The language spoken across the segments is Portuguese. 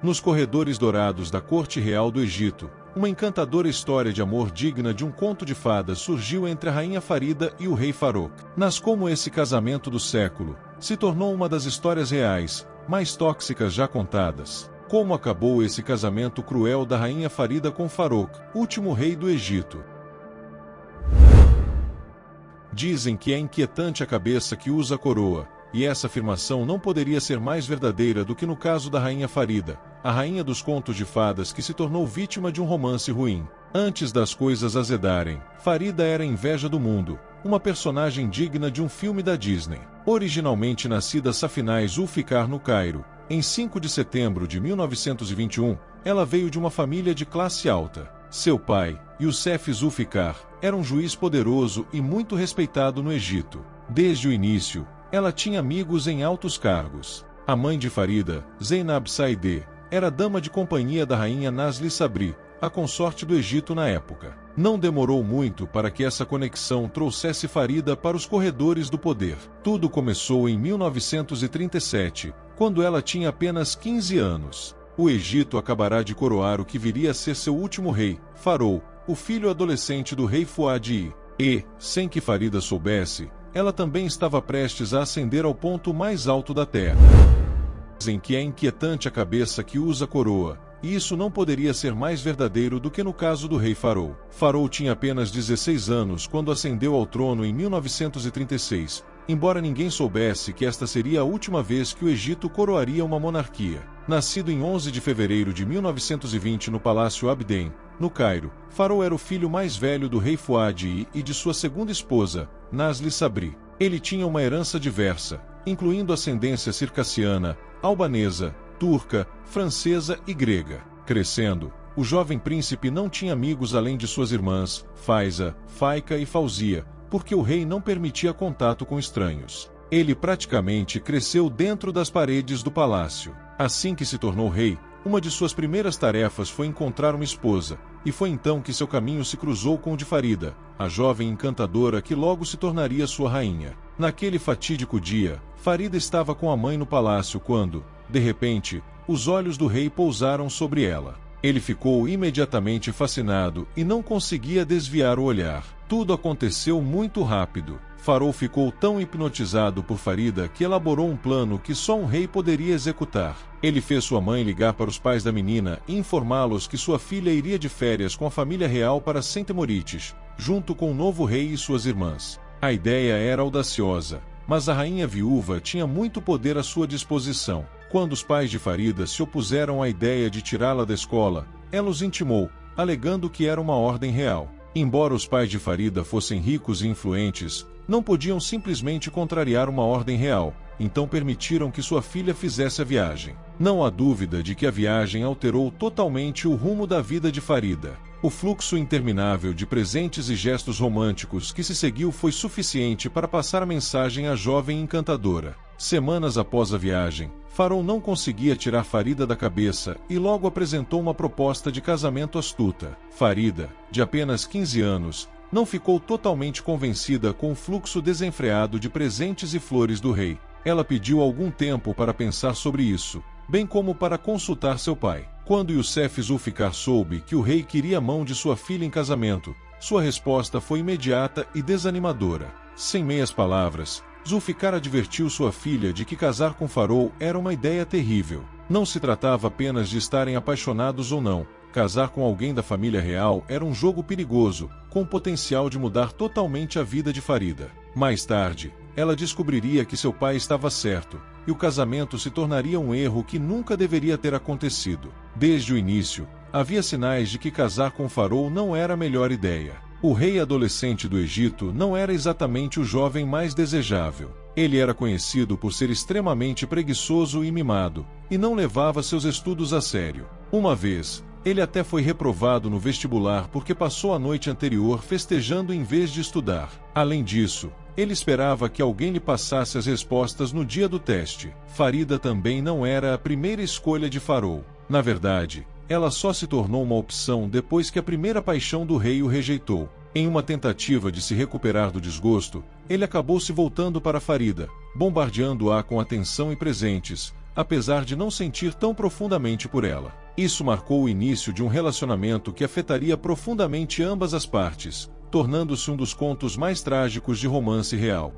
Nos corredores dourados da corte real do Egito, uma encantadora história de amor digna de um conto de fadas surgiu entre a rainha Farida e o rei Farouk. Mas como esse casamento do século se tornou uma das histórias reais mais tóxicas já contadas. Como acabou esse casamento cruel da rainha Farida com Farouk, último rei do Egito? Dizem que é inquietante a cabeça que usa a coroa, e essa afirmação não poderia ser mais verdadeira do que no caso da rainha Farida, a rainha dos contos de fadas que se tornou vítima de um romance ruim. Antes das coisas azedarem, Farida era a inveja do mundo, uma personagem digna de um filme da Disney. Originalmente nascida Safinah Zulfikar no Cairo, em 5 de setembro de 1921, ela veio de uma família de classe alta. Seu pai, Youssef Zulfikar, era um juiz poderoso e muito respeitado no Egito. Desde o início, ela tinha amigos em altos cargos. A mãe de Farida, Zainab Saideh, era dama de companhia da rainha Nazli Sabri, a consorte do Egito na época. Não demorou muito para que essa conexão trouxesse Farida para os corredores do poder. Tudo começou em 1937, quando ela tinha apenas 15 anos. O Egito acabará de coroar o que viria a ser seu último rei, Farou, o filho adolescente do rei Fuad I. E, sem que Farida soubesse, ela também estava prestes a ascender ao ponto mais alto da terra. Dizem que é inquietante a cabeça que usa a coroa, e isso não poderia ser mais verdadeiro do que no caso do rei Farou. Farou tinha apenas 16 anos quando ascendeu ao trono em 1936, embora ninguém soubesse que esta seria a última vez que o Egito coroaria uma monarquia. Nascido em 11 de fevereiro de 1920 no Palácio Abdem, no Cairo, Farou era o filho mais velho do rei Fuad I e de sua segunda esposa, Nazli Sabri. Ele tinha uma herança diversa, incluindo ascendência circassiana, albanesa, turca, francesa e grega. Crescendo, o jovem príncipe não tinha amigos além de suas irmãs, Faiza, Faika e Fauzia, porque o rei não permitia contato com estranhos. Ele praticamente cresceu dentro das paredes do palácio. Assim que se tornou rei, uma de suas primeiras tarefas foi encontrar uma esposa, e foi então que seu caminho se cruzou com o de Farida, a jovem encantadora que logo se tornaria sua rainha. Naquele fatídico dia, Farida estava com a mãe no palácio quando, de repente, os olhos do rei pousaram sobre ela. Ele ficou imediatamente fascinado e não conseguia desviar o olhar. Tudo aconteceu muito rápido. Farou ficou tão hipnotizado por Farida que elaborou um plano que só um rei poderia executar. Ele fez sua mãe ligar para os pais da menina e informá-los que sua filha iria de férias com a família real para Sentemorites, junto com o novo rei e suas irmãs. A ideia era audaciosa, mas a rainha viúva tinha muito poder à sua disposição. Quando os pais de Farida se opuseram à ideia de tirá-la da escola, ela os intimou, alegando que era uma ordem real. Embora os pais de Farida fossem ricos e influentes, não podiam simplesmente contrariar uma ordem real, então permitiram que sua filha fizesse a viagem. Não há dúvida de que a viagem alterou totalmente o rumo da vida de Farida. O fluxo interminável de presentes e gestos românticos que se seguiu foi suficiente para passar a mensagem à jovem encantadora. Semanas após a viagem, Farou não conseguia tirar Farida da cabeça e logo apresentou uma proposta de casamento astuta. Farida, de apenas 15 anos, não ficou totalmente convencida com o fluxo desenfreado de presentes e flores do rei. Ela pediu algum tempo para pensar sobre isso, bem como para consultar seu pai. Quando Youssef Zulfikar soube que o rei queria a mão de sua filha em casamento, sua resposta foi imediata e desanimadora. Sem meias palavras, Zulfikar advertiu sua filha de que casar com Farou era uma ideia terrível. Não se tratava apenas de estarem apaixonados ou não. Casar com alguém da família real era um jogo perigoso, com o potencial de mudar totalmente a vida de Farida. Mais tarde, ela descobriria que seu pai estava certo, e o casamento se tornaria um erro que nunca deveria ter acontecido. Desde o início, havia sinais de que casar com Farou não era a melhor ideia. O rei adolescente do Egito não era exatamente o jovem mais desejável. Ele era conhecido por ser extremamente preguiçoso e mimado, e não levava seus estudos a sério. Uma vez, ele até foi reprovado no vestibular porque passou a noite anterior festejando em vez de estudar. Além disso, ele esperava que alguém lhe passasse as respostas no dia do teste. Farida também não era a primeira escolha de Farou. Na verdade, ela só se tornou uma opção depois que a primeira paixão do rei o rejeitou. Em uma tentativa de se recuperar do desgosto, ele acabou se voltando para Farida, bombardeando-a com atenção e presentes, apesar de não sentir tão profundamente por ela. Isso marcou o início de um relacionamento que afetaria profundamente ambas as partes, tornando-se um dos contos mais trágicos de romance real.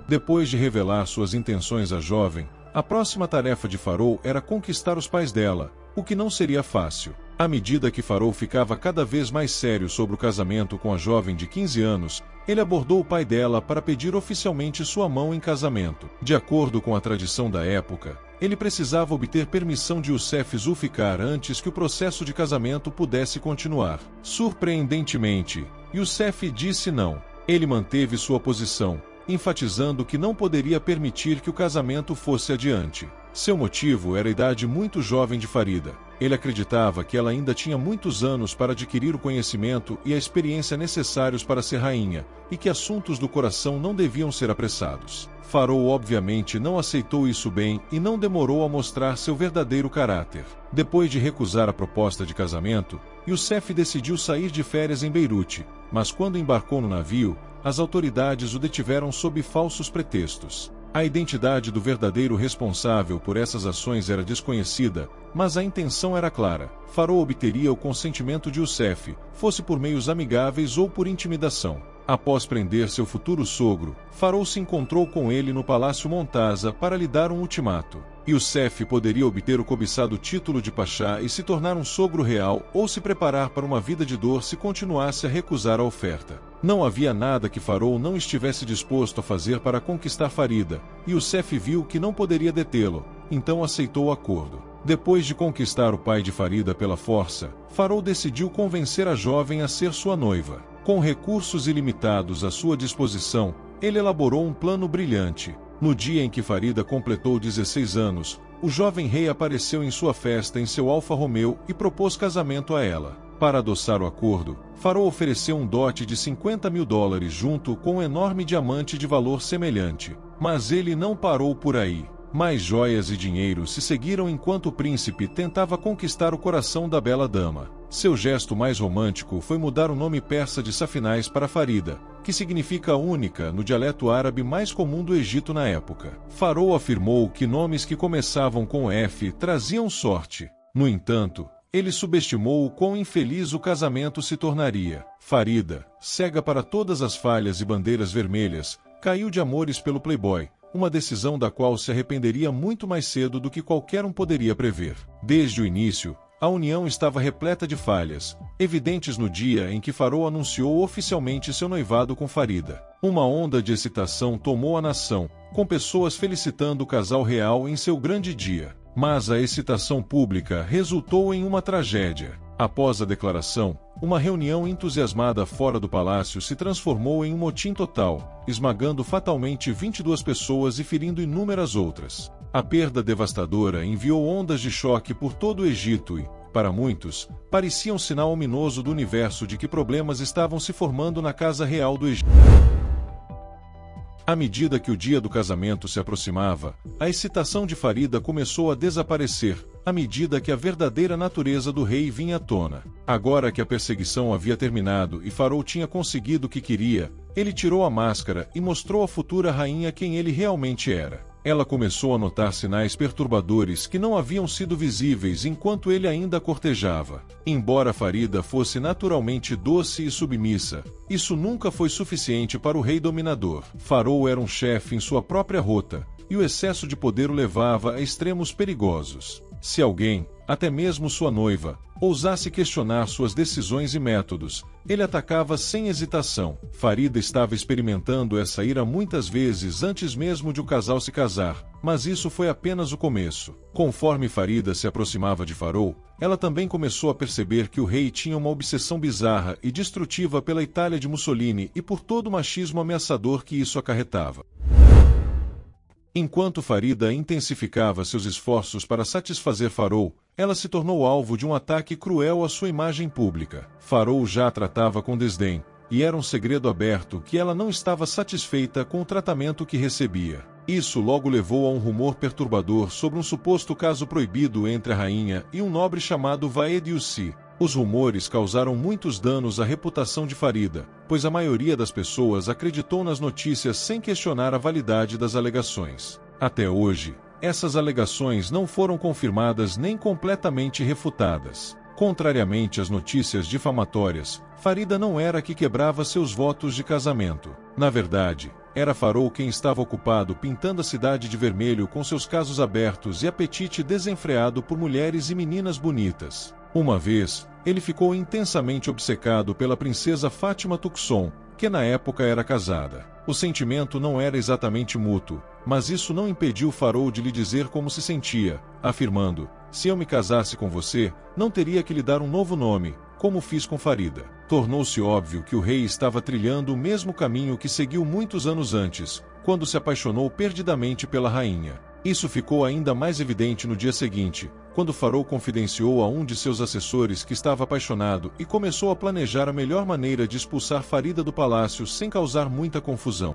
Depois de revelar suas intenções à jovem, a próxima tarefa de Farol era conquistar os pais dela, o que não seria fácil. À medida que Farol ficava cada vez mais sério sobre o casamento com a jovem de 15 anos, ele abordou o pai dela para pedir oficialmente sua mão em casamento. De acordo com a tradição da época, ele precisava obter permissão de Youssef Zulfikar antes que o processo de casamento pudesse continuar. Surpreendentemente, Youssef disse não. Ele manteve sua posição, enfatizando que não poderia permitir que o casamento fosse adiante. Seu motivo era a idade muito jovem de Farida. Ele acreditava que ela ainda tinha muitos anos para adquirir o conhecimento e a experiência necessários para ser rainha, e que assuntos do coração não deviam ser apressados. Farol obviamente não aceitou isso bem e não demorou a mostrar seu verdadeiro caráter. Depois de recusar a proposta de casamento, Youssef decidiu sair de férias em Beirute, mas quando embarcou no navio, as autoridades o detiveram sob falsos pretextos. A identidade do verdadeiro responsável por essas ações era desconhecida, mas a intenção era clara. Farol obteria o consentimento de Youssef, fosse por meios amigáveis ou por intimidação. Após prender seu futuro sogro, Farol se encontrou com ele no Palácio Montaza para lhe dar um ultimato. Youssef poderia obter o cobiçado título de Pachá e se tornar um sogro real ou se preparar para uma vida de dor se continuasse a recusar a oferta. Não havia nada que Farol não estivesse disposto a fazer para conquistar Farida, e Youssef viu que não poderia detê-lo, então aceitou o acordo. Depois de conquistar o pai de Farida pela força, Farol decidiu convencer a jovem a ser sua noiva. Com recursos ilimitados à sua disposição, ele elaborou um plano brilhante. No dia em que Farida completou 16 anos, o jovem rei apareceu em sua festa em seu Alfa Romeo e propôs casamento a ela. Para adoçar o acordo, Farol ofereceu um dote de $50.000 junto com um enorme diamante de valor semelhante. Mas ele não parou por aí. Mais joias e dinheiro se seguiram enquanto o príncipe tentava conquistar o coração da bela dama. Seu gesto mais romântico foi mudar o nome persa de Safinais para Farida, que significa única no dialeto árabe mais comum do Egito na época. Farol afirmou que nomes que começavam com F traziam sorte. No entanto, ele subestimou o quão infeliz o casamento se tornaria. Farida, cega para todas as falhas e bandeiras vermelhas, caiu de amores pelo playboy, uma decisão da qual se arrependeria muito mais cedo do que qualquer um poderia prever. Desde o início, a união estava repleta de falhas, evidentes no dia em que Farol anunciou oficialmente seu noivado com Farida. Uma onda de excitação tomou a nação, com pessoas felicitando o casal real em seu grande dia. Mas a excitação pública resultou em uma tragédia. Após a declaração, uma reunião entusiasmada fora do palácio se transformou em um motim total, esmagando fatalmente 22 pessoas e ferindo inúmeras outras. A perda devastadora enviou ondas de choque por todo o Egito e, para muitos, parecia um sinal ominoso do universo de que problemas estavam se formando na Casa Real do Egito. À medida que o dia do casamento se aproximava, a excitação de Farida começou a desaparecer, à medida que a verdadeira natureza do rei vinha à tona. Agora que a perseguição havia terminado e Farol tinha conseguido o que queria, ele tirou a máscara e mostrou à futura rainha quem ele realmente era. Ela começou a notar sinais perturbadores que não haviam sido visíveis enquanto ele ainda a cortejava. Embora Farida fosse naturalmente doce e submissa, isso nunca foi suficiente para o rei dominador. Farol era um chefe em sua própria rota, e o excesso de poder o levava a extremos perigosos. Se alguém, até mesmo sua noiva, ousasse questionar suas decisões e métodos, ele atacava sem hesitação. Farida estava experimentando essa ira muitas vezes antes mesmo de o casal se casar, mas isso foi apenas o começo. Conforme Farida se aproximava de Farol, ela também começou a perceber que o rei tinha uma obsessão bizarra e destrutiva pela Itália de Mussolini e por todo o machismo ameaçador que isso acarretava. Enquanto Farida intensificava seus esforços para satisfazer Farol, ela se tornou alvo de um ataque cruel à sua imagem pública. Farol já a tratava com desdém, e era um segredo aberto que ela não estava satisfeita com o tratamento que recebia. Isso logo levou a um rumor perturbador sobre um suposto caso proibido entre a rainha e um nobre chamado Vaed Yussi. Os rumores causaram muitos danos à reputação de Farida, pois a maioria das pessoas acreditou nas notícias sem questionar a validade das alegações. Até hoje, essas alegações não foram confirmadas nem completamente refutadas. Contrariamente às notícias difamatórias, Farida não era a que quebrava seus votos de casamento. Na verdade, era Farou quem estava ocupado pintando a cidade de vermelho com seus casos abertos e apetite desenfreado por mulheres e meninas bonitas. Uma vez, ele ficou intensamente obcecado pela princesa Fátima Tucson, que na época era casada. O sentimento não era exatamente mútuo, mas isso não impediu Farou de lhe dizer como se sentia, afirmando: se eu me casasse com você, não teria que lhe dar um novo nome, como fiz com Farida. Tornou-se óbvio que o rei estava trilhando o mesmo caminho que seguiu muitos anos antes, quando se apaixonou perdidamente pela rainha. Isso ficou ainda mais evidente no dia seguinte, quando Farou confidenciou a um de seus assessores que estava apaixonado e começou a planejar a melhor maneira de expulsar Farida do palácio sem causar muita confusão.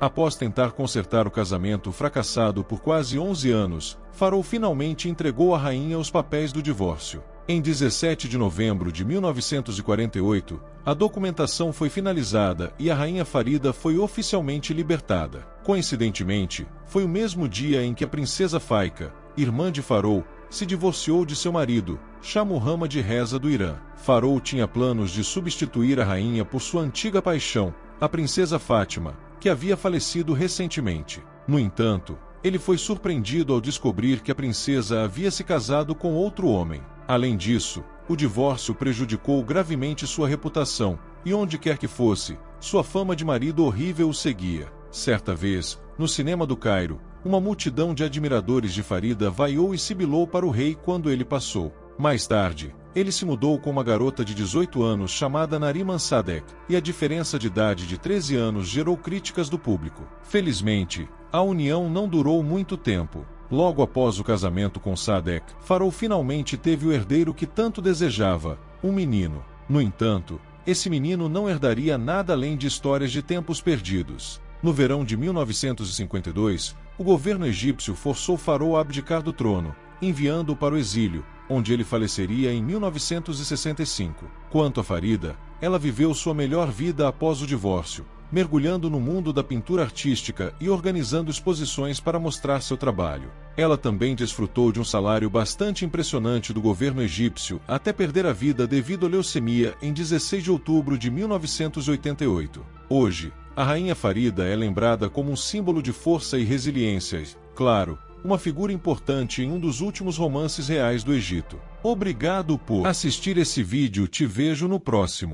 Após tentar consertar o casamento fracassado por quase 11 anos, Farou finalmente entregou à rainha os papéis do divórcio. Em 17 de novembro de 1948, a documentação foi finalizada e a rainha Farida foi oficialmente libertada. Coincidentemente, foi o mesmo dia em que a princesa Faika, irmã de Farou, se divorciou de seu marido, Shah Muhammad Reza do Irã. Farou tinha planos de substituir a rainha por sua antiga paixão, a princesa Fátima, que havia falecido recentemente. No entanto, ele foi surpreendido ao descobrir que a princesa havia se casado com outro homem. Além disso, o divórcio prejudicou gravemente sua reputação, e onde quer que fosse, sua fama de marido horrível o seguia. Certa vez, no cinema do Cairo, uma multidão de admiradores de Farida vaiou e sibilou para o rei quando ele passou. Mais tarde, ele se mudou com uma garota de 18 anos chamada Nariman Sadek, e a diferença de idade de 13 anos gerou críticas do público. Felizmente, a união não durou muito tempo. Logo após o casamento com Sadek, Farou finalmente teve o herdeiro que tanto desejava, um menino. No entanto, esse menino não herdaria nada além de histórias de tempos perdidos. No verão de 1952, o governo egípcio forçou Farou a abdicar do trono, enviando-o para o exílio, onde ele faleceria em 1965. Quanto a Farida, ela viveu sua melhor vida após o divórcio, mergulhando no mundo da pintura artística e organizando exposições para mostrar seu trabalho. Ela também desfrutou de um salário bastante impressionante do governo egípcio até perder a vida devido à leucemia em 16 de outubro de 1988. Hoje, a rainha Farida é lembrada como um símbolo de força e resiliência, claro, uma figura importante em um dos últimos romances reais do Egito. Obrigado por assistir esse vídeo, te vejo no próximo.